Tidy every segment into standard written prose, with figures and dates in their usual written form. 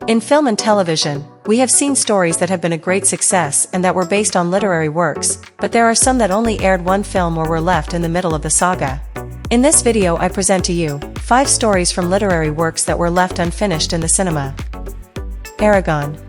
In film and television, we have seen stories that have been a great success and that were based on literary works, but there are some that only aired one film or were left in the middle of the saga. In this video I present to you 5 stories from literary works that were left unfinished in the cinema. Eragon.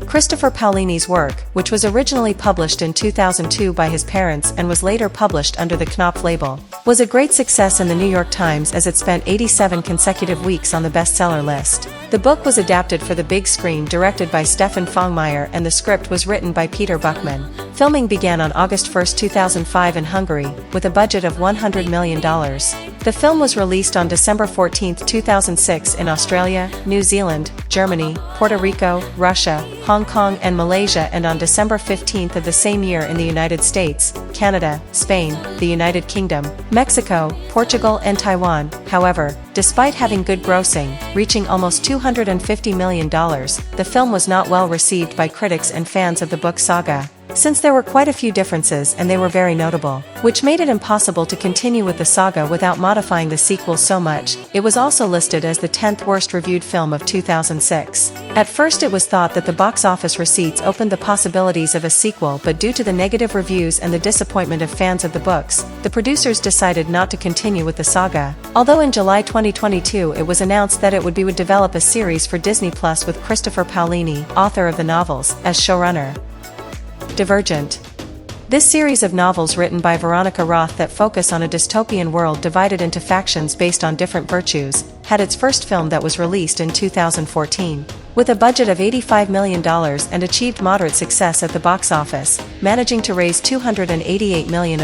Christopher Paolini's work, which was originally published in 2002 by his parents and was later published under the Knopf label, was a great success in the New York Times as it spent 87 consecutive weeks on the bestseller list. The book was adapted for the big screen, directed by Stefan Fongmeier, and the script was written by Peter Buchman. Filming began on August 1, 2005 in Hungary, with a budget of $100 million. The film was released on December 14, 2006 in Australia, New Zealand, Germany, Puerto Rico, Russia, Hong Kong and Malaysia, and on December 15 of the same year in the United States, Canada, Spain, the United Kingdom, Mexico, Portugal and Taiwan. However, despite having good grossing, reaching almost $250 million, the film was not well received by critics and fans of the book saga, since there were quite a few differences and they were very notable, which made it impossible to continue with the saga without modifying the sequel so much. It was also listed as the 10th worst reviewed film of 2006. At first it was thought that the box office receipts opened the possibilities of a sequel, but due to the negative reviews and the disappointment of fans of the books, the producers decided not to continue with the saga, although in July 2022 it was announced that it would develop a series for Disney Plus with Christopher Paolini, author of the novels, as showrunner. Divergent. This series of novels written by Veronica Roth that focus on a dystopian world divided into factions based on different virtues, had its first film that was released in 2014. With a budget of $85 million and achieved moderate success at the box office, managing to raise $288 million.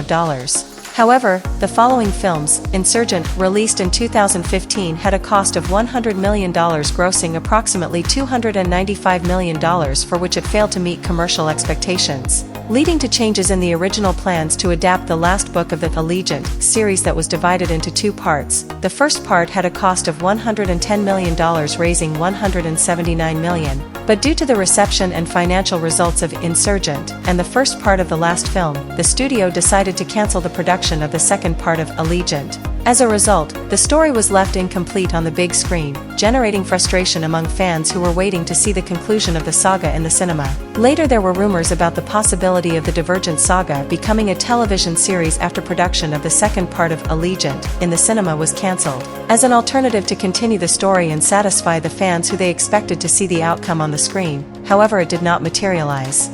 However, the following films, Insurgent, released in 2015, had a cost of $100 million, grossing approximately $295 million, for which it failed to meet commercial expectations, leading to changes in the original plans to adapt the last book of the Allegiant series that was divided into 2 parts. The first part had a cost of $110 million, raising $179 million. But due to the reception and financial results of Insurgent and the first part of the last film, the studio decided to cancel the production of the second part of Allegiant. As a result, the story was left incomplete on the big screen, generating frustration among fans who were waiting to see the conclusion of the saga in the cinema. Later there were rumors about the possibility of the Divergent saga becoming a television series after production of the second part of Allegiant in the cinema was cancelled, as an alternative to continue the story and satisfy the fans who they expected to see the outcome on the screen. However, it did not materialize.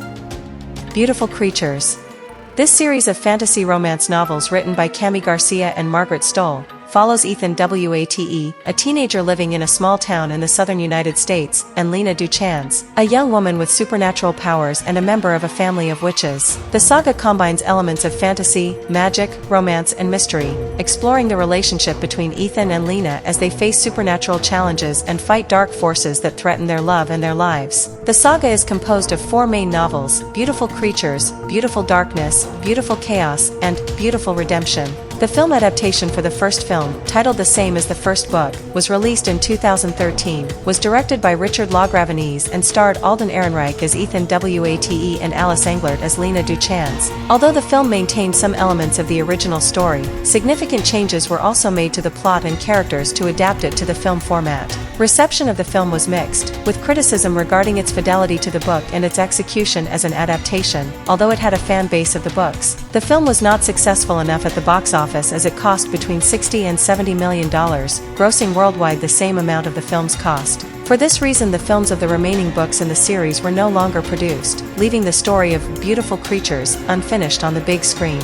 Beautiful Creatures. This series of fantasy romance novels written by Cami Garcia and Margaret Stoll follows Ethan Wate, a teenager living in a small town in the southern United States, and Lena Duchans, a young woman with supernatural powers and a member of a family of witches. The saga combines elements of fantasy, magic, romance and mystery, exploring the relationship between Ethan and Lena as they face supernatural challenges and fight dark forces that threaten their love and their lives. The saga is composed of 4 main novels: Beautiful Creatures, Beautiful Darkness, Beautiful Chaos, and Beautiful Redemption. The film adaptation for the first film, titled the same as the first book, was released in 2013, was directed by Richard LaGravenese and starred Alden Ehrenreich as Ethan Wate and Alice Englert as Lena Duchans. Although the film maintained some elements of the original story, significant changes were also made to the plot and characters to adapt it to the film format. Reception of the film was mixed, with criticism regarding its fidelity to the book and its execution as an adaptation. Although it had a fan base of the books, the film was not successful enough at the box office as it cost between $60 and $70 million, grossing worldwide the same amount of the film's cost. For this reason, the films of the remaining books in the series were no longer produced, leaving the story of Beautiful Creatures unfinished on the big screen.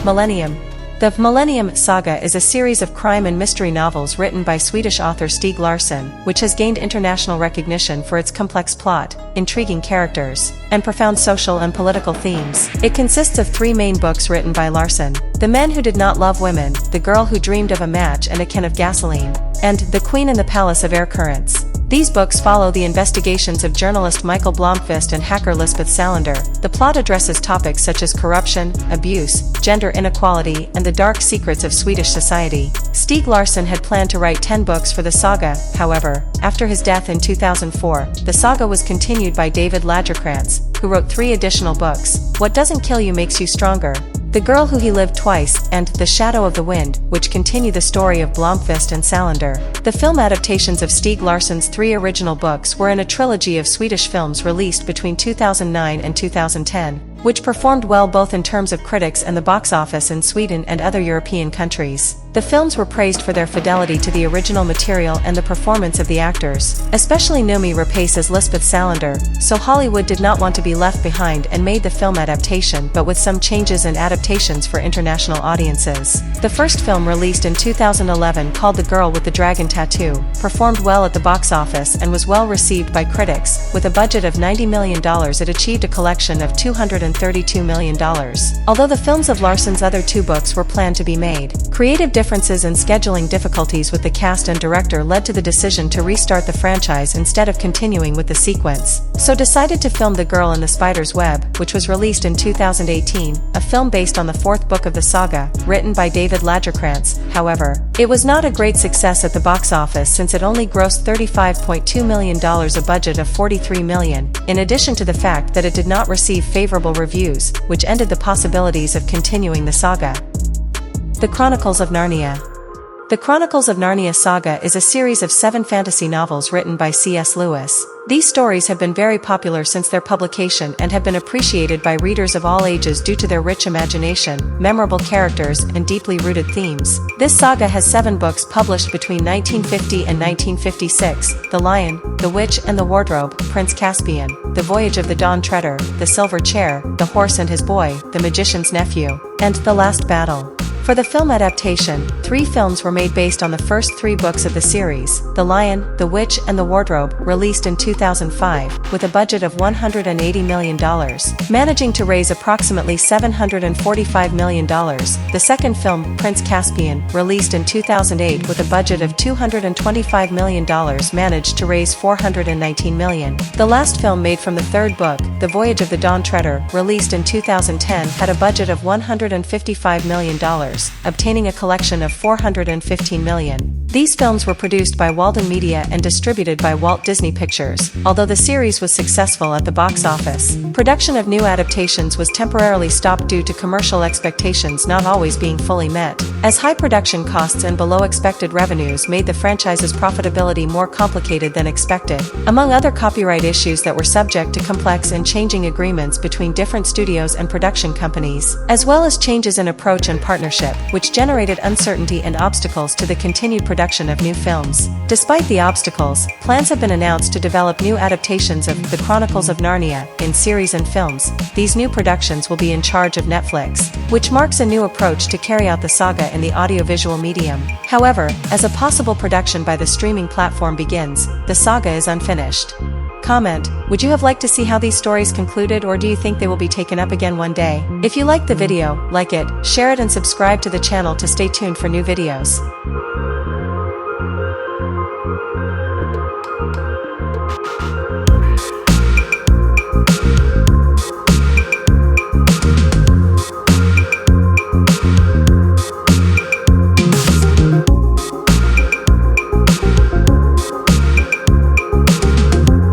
Millennium. The Millennium Saga is a series of crime and mystery novels written by Swedish author Stieg Larsson, which has gained international recognition for its complex plot, intriguing characters, and profound social and political themes. It consists of 3 main books written by Larsson: The Men Who Did Not Love Women, The Girl Who Dreamed of a Match and a Can of Gasoline, and The Queen in the Palace of Air Currents. These books follow the investigations of journalist Michael Blomkvist and hacker Lisbeth Salander. The plot addresses topics such as corruption, abuse, gender inequality, and the dark secrets of Swedish society. Stieg Larsson had planned to write 10 books for the saga. However, after his death in 2004, the saga was continued by David Lagerkrantz, who wrote 3 additional books: What Doesn't Kill You Makes You Stronger, The Girl Who He Lived Twice, and The Shadow of the Wind, which continue the story of Blomkvist and Salander. The film adaptations of Stieg Larsson's 3 original books were in a trilogy of Swedish films released between 2009 and 2010, which performed well both in terms of critics and the box office in Sweden and other European countries. The films were praised for their fidelity to the original material and the performance of the actors, especially Noomi Rapace as Lisbeth Salander, so Hollywood did not want to be left behind and made the film adaptation, but with some changes and adaptations for international audiences. The first film, released in 2011, called The Girl with the Dragon Tattoo, performed well at the box office and was well received by critics. With a budget of $90 million, it achieved a collection of $232 million. Although the films of Larsson's other 2 books were planned to be made, creative differences and scheduling difficulties with the cast and director led to the decision to restart the franchise instead of continuing with the sequence, so decided to film The Girl in the Spider's Web, which was released in 2018, a film based on the 4th book of the saga, written by David Lagercrantz. However, it was not a great success at the box office since it only grossed $35.2 million, a budget of $43 million, in addition to the fact that it did not receive favorable reviews, which ended the possibilities of continuing the saga. The Chronicles of Narnia. The Chronicles of Narnia saga is a series of 7 fantasy novels written by C.S. Lewis. These stories have been very popular since their publication and have been appreciated by readers of all ages due to their rich imagination, memorable characters, and deeply rooted themes. This saga has 7 books published between 1950 and 1956: The Lion, the Witch and the Wardrobe, Prince Caspian, The Voyage of the Dawn Treader, The Silver Chair, The Horse and His Boy, The Magician's Nephew, and The Last Battle. For the film adaptation, 3 films were made based on the first 3 books of the series: The Lion, the Witch and the Wardrobe, released in 2005, with a budget of $180 million, managing to raise approximately $745 million. The second film, Prince Caspian, released in 2008 with a budget of $225 million, managed to raise $419 million. The last film made from the 3rd book, The Voyage of the Dawn Treader, released in 2010, had a budget of $155 million, obtaining a collection of $415 million. These films were produced by Walden Media and distributed by Walt Disney Pictures. Although the series was successful at the box office, production of new adaptations was temporarily stopped due to commercial expectations not always being fully met, as high production costs and below expected revenues made the franchise's profitability more complicated than expected. Among other copyright issues that were subject to complex and changing agreements between different studios and production companies, as well as changes in approach and partnership, which generated uncertainty and obstacles to the continued production of new films. Despite the obstacles, plans have been announced to develop new adaptations of The Chronicles of Narnia in series and films. These new productions will be in charge of Netflix, which marks a new approach to carry out the saga in the audiovisual medium. However, as a possible production by the streaming platform begins, the saga is unfinished. Comment: would you have liked to see how these stories concluded, or do you think they will be taken up again one day? If you liked the video, like it, share it and subscribe to the channel to stay tuned for new videos.